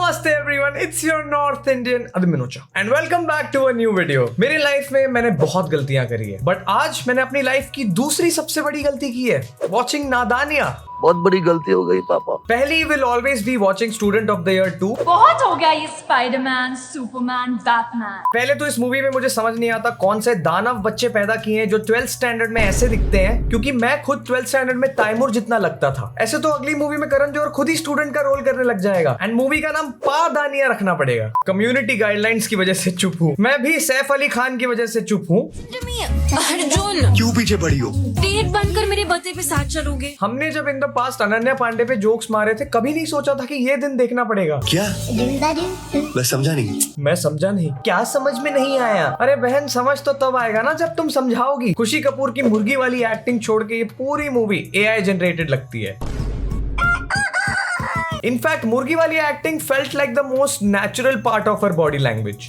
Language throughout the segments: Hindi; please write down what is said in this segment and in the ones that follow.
नमस्ते everyone, it's your north Indian Abhimanocha and welcome back to a new video. मेरी लाइफ में मैंने बहुत गलतियां करी है, बट आज मैंने अपनी लाइफ की दूसरी सबसे बड़ी गलती की है, वॉचिंग नादानिया। बहुत बड़ी गलती हो गई पापा। पहली will always be watching student of the year 2। बहुत हो गया ये स्पाइडरमैन, सुपरमैन, बैटमैन। पहले तो इस मूवी में मुझे समझ नहीं आता कौन से दानव बच्चे पैदा किए हैं जो 12th स्टैंडर्ड में ऐसे दिखते हैं, क्योंकि मैं खुद 12th स्टैंडर्ड में तैमूर जितना लगता था। ऐसे तो अगली मूवी में करण जौहर खुद ही स्टूडेंट का रोल करने लग जाएगा एंड मूवी का नाम पादानिया रखना पड़ेगा। कम्युनिटी गाइडलाइंस की वजह से चुप हूँ। मैं भी सैफ अली खान की वजह से चुप हूँ। अर्जुन, क्यों पीछे पड़ी हो? डेट बनकर मेरे बर्थडे पे साथ चलोगे? हमने जब in the past Ananya Pandey पे जोक्स मारे थे, कभी नहीं सोचा था कि ये दिन देखना पड़ेगा। क्या? मैं समझा नहीं। मैं समझा नहीं। क्या समझ में नहीं आया? अरे बहन, समझ तो तब आएगा ना जब तुम समझाओगी। खुशी कपूर की मुर्गी वाली एक्टिंग छोड़ के ये पूरी मूवी AI जनरेटेड लगती है। इनफैक्ट मुर्गी वाली acting felt like the most natural part of her body language.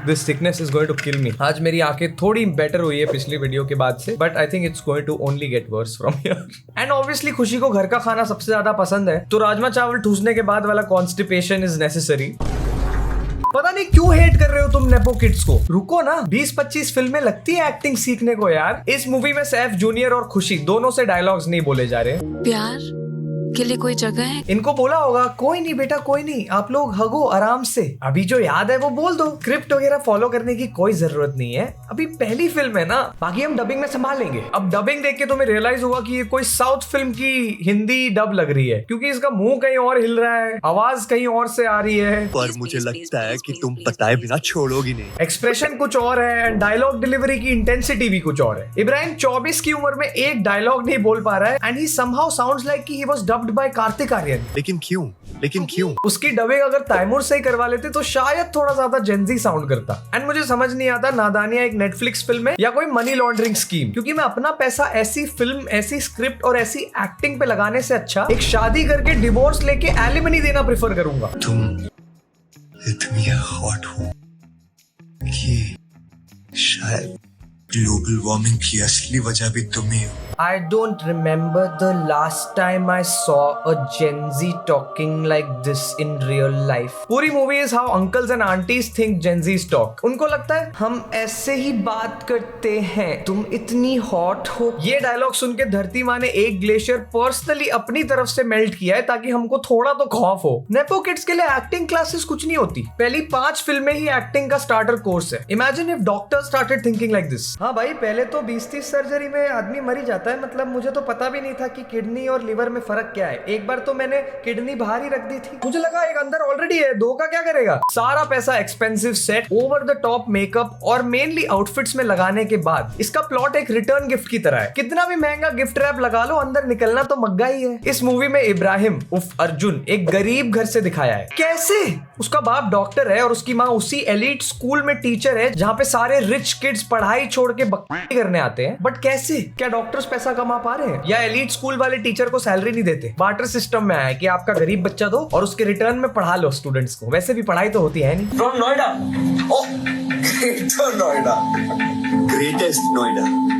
This sickness is going to kill me. आज मेरी आंखें थोड़ी बेटर हुई है पिछली वीडियो के बाद से, but I think it's going to only get worse from here. And obviously Khushi को घर का खाना सबसे ज्यादा पसंद है, तो राजमा चावल ठूसने के बाद वाला कॉन्स्टिपेशन इज नेसेसरी। पता नहीं क्यों हेट कर रहे हो तुम नेपो किड्स को। रुको ना, 20-25 फिल्में लगती है एक्टिंग सीखने को यार। इस मूवी में सैफ जूनियर और खुशी दोनों से डायलॉग्स नहीं बोले जा रहे। प्यार के लिए कोई जगह है? इनको बोला होगा कोई नहीं बेटा, कोई नहीं, आप लोग हगो आराम से, अभी जो याद है वो बोल दो। स्क्रिप्ट वगैरह फॉलो करने की कोई जरूरत नहीं है, अभी पहली फिल्म है ना, बाकी हम डबिंग में संभाल लेंगे। अब डबिंग देख के तुम्हें रियलाइज हुआ कि ये कोई साउथ फिल्म की हिंदी डब लग रही है, क्योंकि इसका मुंह कहीं और हिल रहा है, आवाज कहीं और से आ रही है, पर मुझे लगता है कि तुम बताए बिना छोड़ोगी नहीं। एक्सप्रेशन कुछ और है एंड डायलॉग डिलीवरी की इंटेंसिटी भी कुछ और है। इब्राहिम 24 की उम्र में एक डायलॉग नहीं बोल पा रहा है and he somehow sounds like he was dubbed by Kartik Aaryan. लेकिन क्यों? उसकी डबिंग अगर तैमूर से ही करवा लेते तो शायद थोड़ा ज्यादा जेंजी साउंड करता। एंड मुझे समझ नहीं आता नादानिया एक नेटफ्लिक्स फिल्म है या कोई मनी लॉन्ड्रिंग स्कीम, क्योंकि मैं अपना पैसा ऐसी फिल्म, ऐसी स्क्रिप्ट और ऐसी एक्टिंग पे लगाने से अच्छा एक शादी करके डिवोर्स लेके एलिमनी देना प्रेफर करूंगा। तुम इतनी हॉट हो कि शायद ग्लोबल वार्मिंग की असली वजह भी तुम ही हो। I don't remember the last time I saw a Gen Z talking like this in real life. पूरी movie is how uncles and aunties think Gen Z's talk. उनको लगता है हम ऐसे ही बात करते हैं, तुम इतनी हॉट हो। ये डायलॉग सुन के धरती माँ ने एक ग्लेशियर पर्सनली अपनी तरफ से मेल्ट किया है ताकि हमको थोड़ा तो खौफ हो। नेपो किड्स के लिए एक्टिंग क्लासेस कुछ नहीं होती, पहली 5 फिल्में ही एक्टिंग का स्टार्टर कोर्स है। Imagine if doctor started thinking like this. हाँ भाई, पहले तो 20-30 सर्जरी में आदमी मर ही जाता है, मतलब मुझे तो पता भी नहीं था कि किडनी और लिवर में फर्क क्या है। एक बार तो मैंने किडनी बाहर ही रख दी थी, मुझे लगा एक अंदर ऑलरेडी है, 2 का क्या करेगा। सारा पैसा expensive set, over the top makeup और मेनली आउटफिट्स में लगाने के बाद इसका प्लॉट एक रिटर्न गिफ्ट की तरह है। कितना भी महंगा गिफ्ट रैप लगा लो, अंदर निकलना तो मग्गा ही है। इस मूवी में इब्राहिम उर्फ अर्जुन एक गरीब घर से दिखाया है। कैसे? उसका बाप डॉक्टर है और उसकी माँ उसी एलीट स्कूल में टीचर है जहाँ पे सारे रिच किड्स पढ़ाई छोड़ के बकवास करने आते हैं। बट कैसे? क्या डॉक्टर्स पैसा कमा पा रहे हैं या एलीट स्कूल वाले टीचर को सैलरी नहीं देते? बार्टर सिस्टम में आया कि आपका गरीब बच्चा दो और उसके रिटर्न में पढ़ा लो स्टूडेंट्स को। वैसे भी पढ़ाई तो होती है नहीं। From Noida. Oh, greater Noida. Greatest Noida.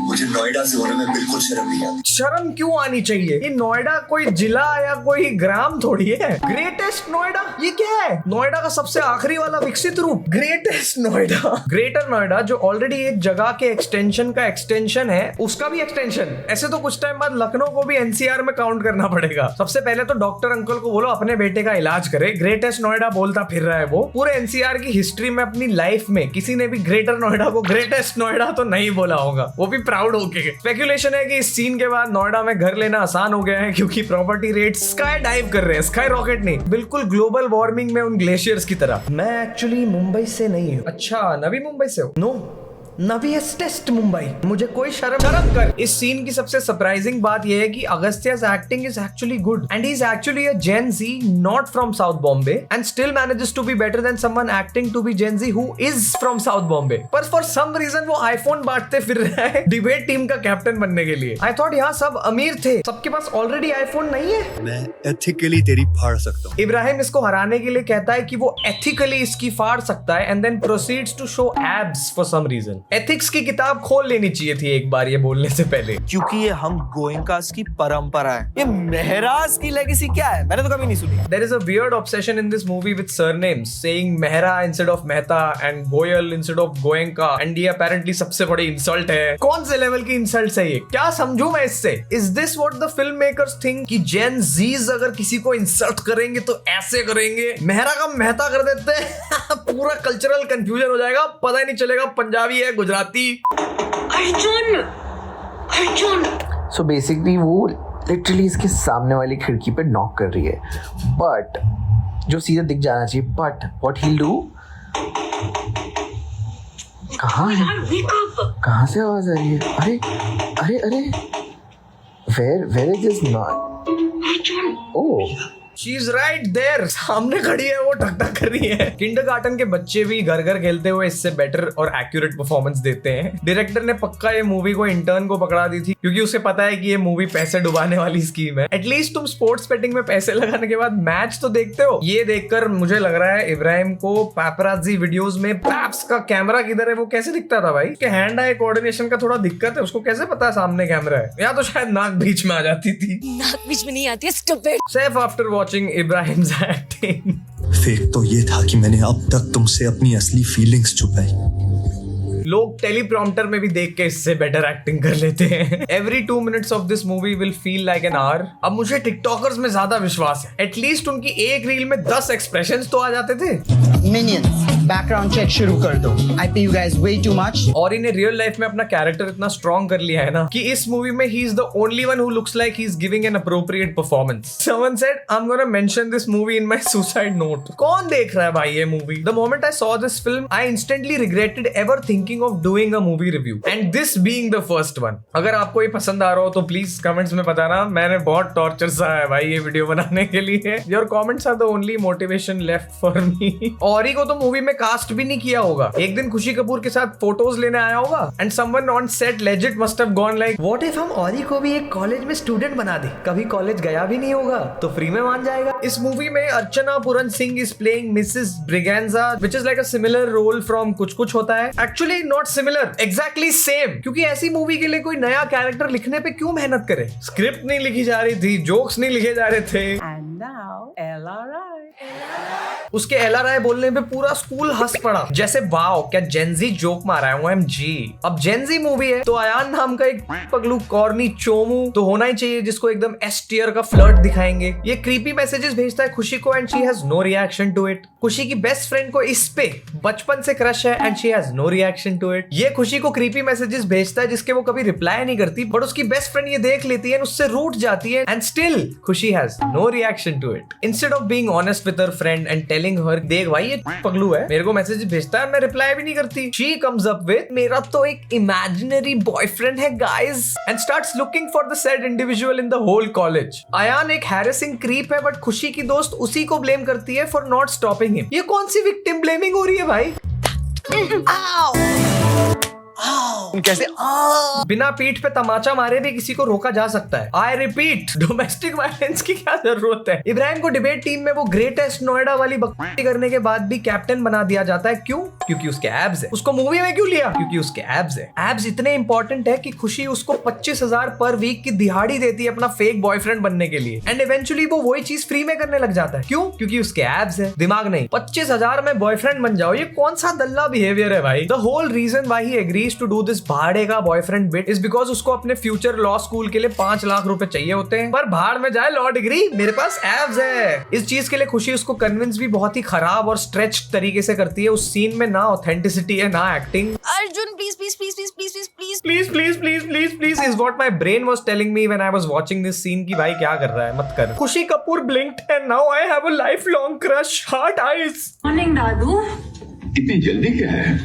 मुझे नोएडा से होने में बिल्कुल शर्म नहीं आती। शर्म क्यों आनी चाहिए? ये नोएडा कोई जिला या कोई ग्राम थोड़ी है। ग्रेटेस्ट नोएडा ये क्या है? नोएडा का सबसे आखिरी वाला विकसित रूप, ग्रेटेस्ट नोएडा। ग्रेटर नोएडा जो ऑलरेडी एक जगह के एक्सटेंशन का एक्सटेंशन है, उसका भी एक्सटेंशन। ऐसे तो कुछ टाइम बाद लखनऊ को भी NCR में काउंट करना पड़ेगा। सबसे पहले तो डॉक्टर अंकल को बोलो अपने बेटे का इलाज करे। ग्रेटेस्ट नोएडा बोलता फिर रहा है वो। पूरे NCR की हिस्ट्री में अपनी लाइफ में किसी ने भी ग्रेटर नोएडा को ग्रेटेस्ट नोएडा तो नहीं बोला होगा, वो भी प्राउड होके। स्पेकुलेशन है कि इस सीन के बाद नोएडा में घर लेना आसान हो गया है, क्योंकि प्रॉपर्टी रेट स्काई डाइव कर रहे हैं। स्काई रॉकेट नहीं, बिल्कुल ग्लोबल वार्मिंग में उन ग्लेशियर्स की तरह। मैं एक्चुअली मुंबई से नहीं हूँ। अच्छा, नवी मुंबई से हो? नो, नवीएस्टेस्ट मुंबई। मुझे कोई शर्म कर। इस सीन की सबसे सरप्राइजिंग बात यह है कि अगस्त्या's acting is actually good and he is actually a Gen Z not from South Bombay and still manages to be better than someone acting to be Gen Z who is from South Bombay. पर for some reason वो आईफोन बांटते फिर रहा है डिबेट टीम का कैप्टन बनने के लिए। I thought यहाँ सब अमीर थे, सबके पास ऑलरेडी आईफोन नहीं है। मैं एथिकली तेरी फाड़ सकता हूँ। इब्राहिम इसको हराने के लिए कहता है कि वो एथिकली इसकी फाड़ सकता है and then proceeds to show abs for some reason. Ethics की किताब खोल लेनी चाहिए थी एक बार ये बोलने से पहले। क्योंकि ये हम गोयंकास की परंपरा है। ये मेहराज की लेगेसी क्या है, मैंने तो कभी नहीं सुनी। There is a weird obsession in this movie with surnames, saying Mehra instead of Mehta and Goyal instead of Goenka, and ये apparently सबसे बड़ी इंसल्ट है। कौन से लेवल की इंसल्ट है ये? क्या समझूं मैं इससे? Is this what the filmmakers think कि Gen Zs अगर किसी को इंसल्ट करेंगे तो ऐसे करेंगे? मेहरा का मेहता कर देते हैं पूरा कल्चरल कंफ्यूजन हो जाएगा, पता ही नहीं चलेगा पंजाबी है गुजराती। अर्जुन सो बेसिकली वो लिटरली इसके सामने वाली खिड़की पे नॉक कर रही है, बट जो सीधा दिख जाना चाहिए, बट व्हाट ही डू, कहाँ है, कहाँ से आवाज आ रही है? अरे अरे अरे where is this not? Oh She is right there, सामने खड़ी है वो, टक टक कर रही है। किंडरगार्टन के बच्चे भी घर घर खेलते हुए इससे बेटर और एक्यूरेट परफॉर्मेंस देते हैं। डायरेक्टर ने पक्का ये मूवी को इंटर्न को पकड़ा दी थी, क्योंकि उसे पता है कि ये मूवी पैसे डुबाने वाली स्कीम है। एटलीस्ट तुम स्पोर्ट्स बेटिंग में पैसे लगाने के बाद मैच तो देखते हो। ये देखकर मुझे लग रहा है इब्राहिम को पैपराजी वीडियोस में पैप्स का कैमरा किधर है वो कैसे दिखता था भाई? उसके हैंड आई कोऑर्डिनेशन का थोड़ा दिक्कत है, उसको कैसे पता है सामने कैमरा है? या तो शायद नाक बीच में आ जाती थी। नाक बीच में नहीं आती है, stupid. Safe after watching Ibrahim's acting. Fake तो ये था कि मैंने अब तक तुमसे अपनी असली फीलिंग्स छुपाई। लोग टेलीप्रॉम्प्टर में भी देख के इससे बेटर एक्टिंग कर लेते हैं। Every 2 minutes of this movie will feel like an hour। अब मुझे टिकटॉकर्स में ज्यादा विश्वास है। एटलीस्ट उनकी एक रील में 10 एक्सप्रेशंस तो आ जाते थे। Minions, background check शुरू कर दो। I pay you guys way too much। और इन्हें रियल लाइफ में अपना कैरेक्टर इतना स्ट्रॉन्ग कर लिया है ना कि इस मूवी में he is the only one who looks like he is giving an appropriate performance। Someone said I'm gonna mention this movie in my suicide note। कौन देख रहा है भाई ये movie? The moment I saw this film, I instantly regretted ever thinking of doing a movie review and this being the first one। अगर आपको ये पसंद आ रहा हो तो प्लीज कमेंट्स में बताना। मैंने बहुत टॉर्चर सहा है भाई ये वीडियो बनाने के लिए। Your comments are the only motivation left for me। औरी को तो मूवी में कास्ट भी नहीं किया होगा। एक दिन खुशी कपूर के साथ फोटोज लेने आया होगा and someone on set legit must have gone like what if हम औरी को भी एक कॉलेज में स्टूडेंट बना दे? कभी कॉलेज गया भी नहीं होगा तो फ्री में मान जाएगा। इस मूवी में Archana Puran Singh is playing Mrs. Briganza which is like a similar role from कुछ कुछ होता है। Actually not similar, exactly same। क्योंकि ऐसी मूवी के लिए कोई नया कैरेक्टर लिखने पे क्यों मेहनत करे? स्क्रिप्ट नहीं लिखी जा रही थी, जोक्स नहीं लिखे जा रहे थे। And now, उसके LRI बोलने पे पूरा स्कूल हंस पड़ा, जैसे वाओ क्या जेनजी जोक मारा है OMG। अब जेनजी मूवी है तो अयान नाम का एक पगलू कॉर्नी चोमू तो होना ही चाहिए जिसको एकदम एस टियर का फ्लर्ट दिखाएंगे। ये क्रीपी मैसेजेस भेजता है खुशी को and she has no reaction to it. Khushi की बेस्ट फ्रेंड को इस पे बचपन से क्रश है and she has no reaction to it. ये खुशी को क्रीपी मैसेजेस भेजता है जिसके वो कभी रिप्लाई नहीं करती, बट उसकी बेस्ट फ्रेंड ये देख लेती है, उससे रूठ जाती है and still Khushi has no reaction to it. Instead of being honest with her friend and telling her देख भाई ये पगलू है, मेरे को मैसेज भेजता है, मैं रिप्लाई भी नहीं करती, शी कम्स अप विद मेरा तो एक इमेजिनरी बॉयफ्रेंड है guys and starts looking for the sad individual in the whole college. Ayaan एक हैरेसिंग क्रीप है बट खुशी की दोस्त उसी को ब्लेम करती है फॉर नॉट स्टॉपिंग हिम। ये कौन सी विक्टिम ब्लेमिंग हो रही है भाई? कैसे बिना पीठ पे तमाचा मारे भी किसी को रोका जा सकता है। आई रिपीट, डोमेस्टिक वायलेंस की क्या जरूरत है? इब्राहिम को डिबेट टीम में वो ग्रेटेस्ट नोएडा वाली बकवास करने के बाद भी कैप्टन बना दिया जाता है। क्यों? क्योंकि उसके एब्स है। उसको मूवी में क्यों लिया? क्योंकि उसके एब्स है। एब्स इतने इंपॉर्टेंट है कि खुशी उसको 25,000 पर वीक की दिहाड़ी देती है अपना फेक बॉयफ्रेंड बनने के लिए एंड इवेंचुअली वो वही चीज फ्री में करने लग जाता है। क्यों? क्योंकि उसके एब्स है, दिमाग नहीं। 25,000 में बॉयफ्रेंड बन जाओ, ये कौन सा दल्ला बिहेवियर है भाई? The whole reason why he agrees to do this भाड़े का बॉयफ्रेंड बिट इज बिकॉज उसको अपने फ्यूचर लॉ स्कूल के लिए 5 लाख रुपए चाहिए होते हैं। पर भाड़ में जाए लॉ डिग्री, मेरे पास एब्स है। इस चीज के लिए खुशी उसको कन्विंस भी बहुत ही खराब और स्ट्रेच तरीके से करती है। उस सीन में ना ऑथेंटिसिटी है ना acting. Arjun please please please please please please please please please please please please is what my brain was telling me when I was watching this scene की भाई क्या कर रहा है, मत कर। Khushi Kapoor blinked and now I have a lifelong crush, heart eyes. Morning दादू। इतनी जल्दी क्या है?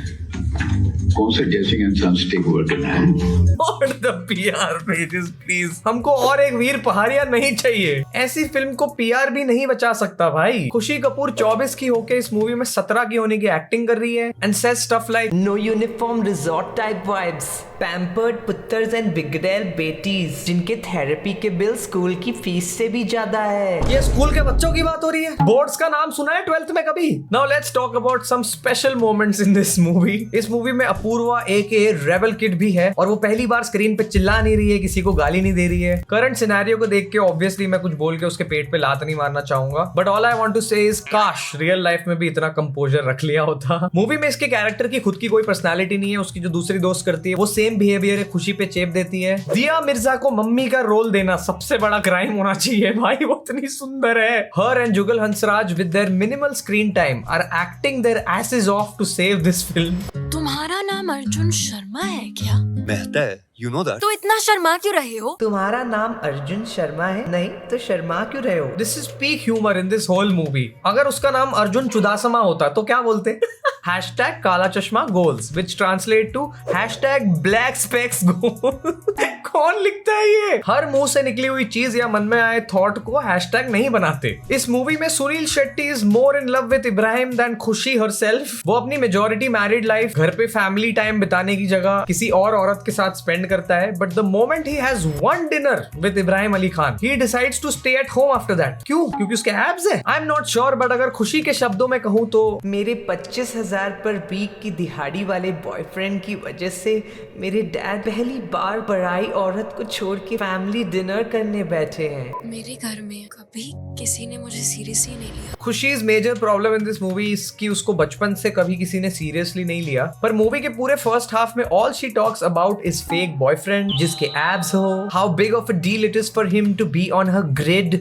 कौन से ड्रेसिंग एंड सनस्टिक वर्क करना है? और द पीआर पेजेस प्लीज, हमको और एक वीर पहाड़िया नहीं चाहिए। ऐसी फिल्म को पीआर भी नहीं बचा सकता भाई। खुशी कपूर 24 की होके इस मूवी में 17 की होने की एक्टिंग कर रही है and says stuff like no uniform resort type vibes pampered पुत्तर्स एंड बिगड़ैल बेटीज जिनके थेरेपी के बिल स्कूल की फीस से भी ज्यादा है। ये स्कूल के बच्चों की बात हो रही है। बोर्ड्स का नाम सुना है 12th में कभी? Now let's talk about some special moments in this movie. इस मूवी में अपूर्वा एके रेबल किड भी है और वो पहली बार स्क्रीन पे चिल्ला नहीं रही है, किसी को गाली नहीं दे रही है। करंट सिनेरियो को देख के ऑब्वियसली मैं कुछ बोल के उसके पेट पे लात नहीं मारना चाहूंगा, but all I want to say is काश रियल लाइफ में भी इतना कंपोजर रख लिया होता। मूवी में इसके कैरेक्टर की खुद की कोई पर्सनालिटी नहीं है। उसकी जो दूसरी दोस्त करती है वो सेम बिहेवियर है, खुशी पे चेप देती है। दिया मिर्जा को मम्मी का रोल देना सबसे बड़ा क्राइम होना चाहिए भाई, वो इतनी सुंदर है। Her and Jugal Hansraj with their minimal screen time are acting their asses off to save this film. तुम्हारा नाम अर्जुन शर्मा है क्या? मेहता है, you know that. तो इतना शर्मा क्यों रहे हो? तुम्हारा नाम अर्जुन शर्मा है? नहीं तो शर्मा क्यों रहे हो? This is peak humor in this whole movie. अगर उसका नाम अर्जुन चुदासमा होता तो क्या बोलते? Hashtag काला चश्मा goals, which translate to hashtag black specs goals. कौन लिखता है ये? हर मुंह से निकली हुई चीज या मन में आए थॉट को हैशटैग नहीं बनाते। इस मूवी में Suniel Shetty is more in love with Ibrahim than Khushi herself. वो अपनी मेजॉरिटी मैरिड लाइफ घर पे फैमिली टाइम बिताने की जगह किसी और औरत के साथ स्पेंड करता है, but the moment he has one dinner with Ibrahim Ali Khan he decides to stay at home after that. क्यों? क्योंकि उसके एब्स है? I am not sure, but अगर खुशी के शब्दों में कहूँ तो मेरे 25,000 पर वीक की दिहाड़ी वाले बॉयफ्रेंड की वजह से मेरे डैड पहली बार पराई औरत को छोड़ के फैमिली डिनर करने बैठे हैं। मेरे घर में कभी किसी ने मुझे सीरियसली नहीं लिया। Khushi's major problem in this movie is कि उसको बचपन से कभी किसी ने सीरियसली नहीं लिया, पर मूवी के पूरे फर्स्ट हाफ में all she talks about is fake boyfriend जिसके एब्स हो, how big of a deal it is for him to be on her grid.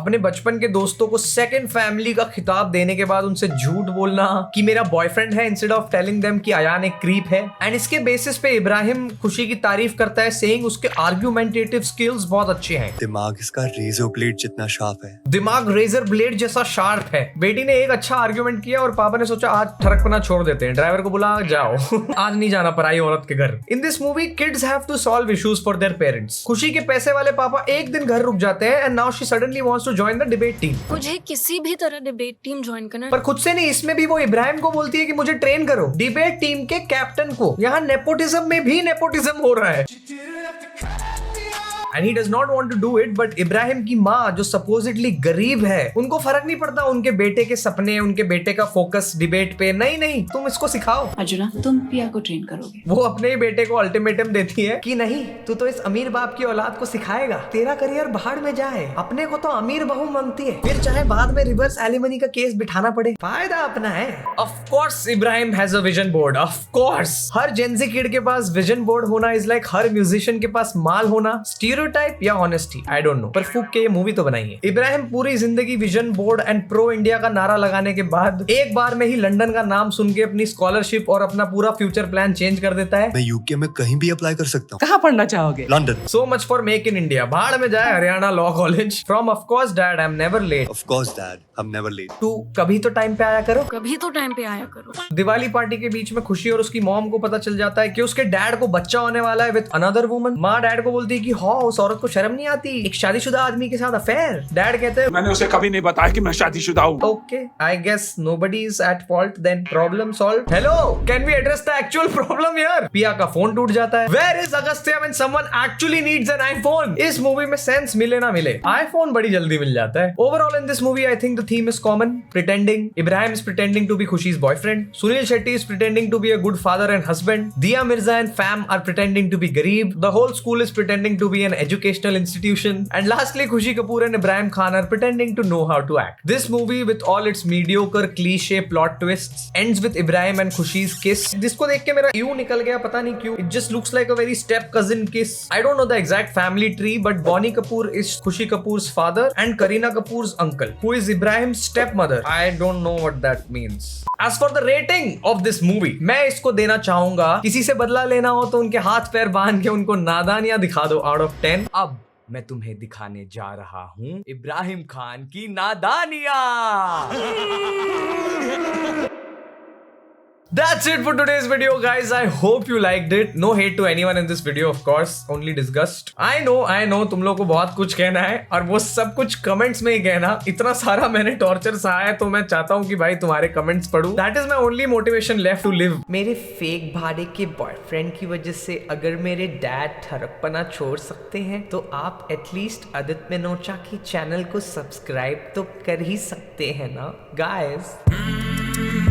अपने बचपन के दोस्तों को सेकंड फैमिली का खिताब देने के बाद उनसे झूठ बोलना कि मेरा बॉयफ्रेंड है इंस्टेड ऑफ टेलिंग देम कि अयान एक क्रीप है। एंड इसके बेसिस पे इब्राहिम खुशी की तारीफ करता है, सेइंग उसके आर्गुमेंटेटिव स्किल्स बहुत अच्छे हैं। दिमाग इसका रेजर ब्लेड जितना शार्प है। दिमाग रेजर ब्लेड जैसा शार्प है। बेटी ने एक अच्छा आर्गुमेंट किया और पापा ने सोचा आज ठरकना छोड़ देते हैं, ड्राइवर को बुला जाओ आज नहीं जाना पराई औरत के घर। In this movie kids have to solve issues for their parents. खुशी के पैसे वाले पापा एक दिन घर रुक जाते हैं and now she suddenly wants to join the debate team. मुझे किसी भी तरह डिबेट टीम ज्वाइन करना, पर खुद से नहीं, इसमें भी वो इब्राहिम को बोलती है कि मुझे ट्रेन करो, डिबेट टीम के कैप्टन को। यहाँ नेपोटिज्म में भी नेपोटिज्म हो रहा है। And he does not want to do it, but Ibrahim की माँ जो सपोजिटली गरीब है उनको फर्क नहीं पड़ता उनके बेटे के सपने, उनके बेटे का फोकस डिबेट पे। नहीं तुम इसको सिखाओ। अर्जुना, तुम पिया को ट्रेन करोगे। वो अपने ही बेटे को अल्टीमेटम देती है कि नहीं, तू तो इस अमीर बाप की औलाद को सिखाएगा, तेरा करियर भाड़ में जाए, अपने को तो अमीर बहू मांगती है, फिर चाहे बाद में रिवर्स एलिमनी का केस बिठाना पड़े, फायदा अपना है। Of course Ibrahim has a vision board. Of course her Gen Z kid के पास विजन बोर्ड होना इज लाइक हर म्यूजिशियन के पास माल होना। स्टीरियोटाइप या ऑनेस्टी, आई डोंट नो, पर फूक के ये मूवी तो बनाई है। इब्राहिम पूरी जिंदगी vision board and pro India का नारा लगाने के बाद एक बार में ही लंदन का नाम सुन के अपनी स्कॉलरशिप और अपना पूरा फ्यूचर प्लान चेंज कर देता है। मैं यूके में कहीं भी अप्लाई कर सकता हूँ। कहाँ पढ़ना चाहोगे? London. So much for make in India. भाड़ में जाए Haryana law college. From of course dad, I am never late. Of course, Dad. I'm never late. तू कभी तो टाइम पे आया करो। कभी तो टाइम पे आया करो। दिवाली पार्टी के बीच में खुशी और उसकी मॉम को पता चल जाता है कि उसके डैड को बच्चा होने वाला है विद अनदर वुमन। माँ डैड को बोलती है कि हाँ, उस औरत को शर्म नहीं आती, एक शादीशुदा आदमी के साथ अफेयर। डैड कहते हैं मैंने उसे कभी नहीं बताया कि मैं शादीशुदा हूँ। Okay, I guess nobody is at fault then. Problem solve. Hello, can we address the actual problem here? Piya का फोन टूट जाता है। Where is Agastya when someone actually needs an iPhone? इस मूवी में सेंस मिले ना मिले, आईफोन बड़ी जल्दी मिल जाता है। Overall in this movie I think the theme is common, pretending. Ibrahim is pretending to be Khushi's boyfriend. Sunil Shetty is pretending to be a good father and husband. Diya Mirza and fam are pretending to be Garib. The whole school is pretending to be an educational institution. And lastly, Khushi Kapoor and Ibrahim Khan are pretending to know how to act. This movie, with all its mediocre cliche plot twists, ends with Ibrahim and Khushi's kiss. जिसको देख के मेरा यूं निकल गया, पता नहीं क्यों. It just looks like a very step cousin kiss. I don't know the exact family tree, but Bonnie Kapoor is Khushi Kapoor's father and Kareena Kapoor's uncle, who is Ibrahim's stepmother. I don't know what that means. As for the rating of this movie, मैं इसको देना चाहूंगा, किसी से बदला लेना हो तो उनके हाथ पैर बांध के उनको नादानियां दिखा दो out of 10. अब मैं तुम्हें दिखाने जा रहा हूं इब्राहिम खान की नादानियां। That's it for today's video, guys. I hope you liked it. No hate to anyone in this video, of course. Only disgust. I know तुम लोगों को बहुत कुछ कहना है और वो सब कुछ कमेंट्स में ही कहना. इतना सारा मैंने टॉर्चर सहा है तो मैं चाहता हूँ कि भाई तुम्हारे कमेंट्स पढूं. That is my only motivation left to live. मेरे फेक भाड़े के बॉयफ्रेंड की वजह से अगर मेरे डैड ठरकपना छोड़ सकते हैं तो आप एटलीस्ट आदित्य नोचा की चैनल को सब्सक्राइब तो कर ही सकते हैं ना, गाइस.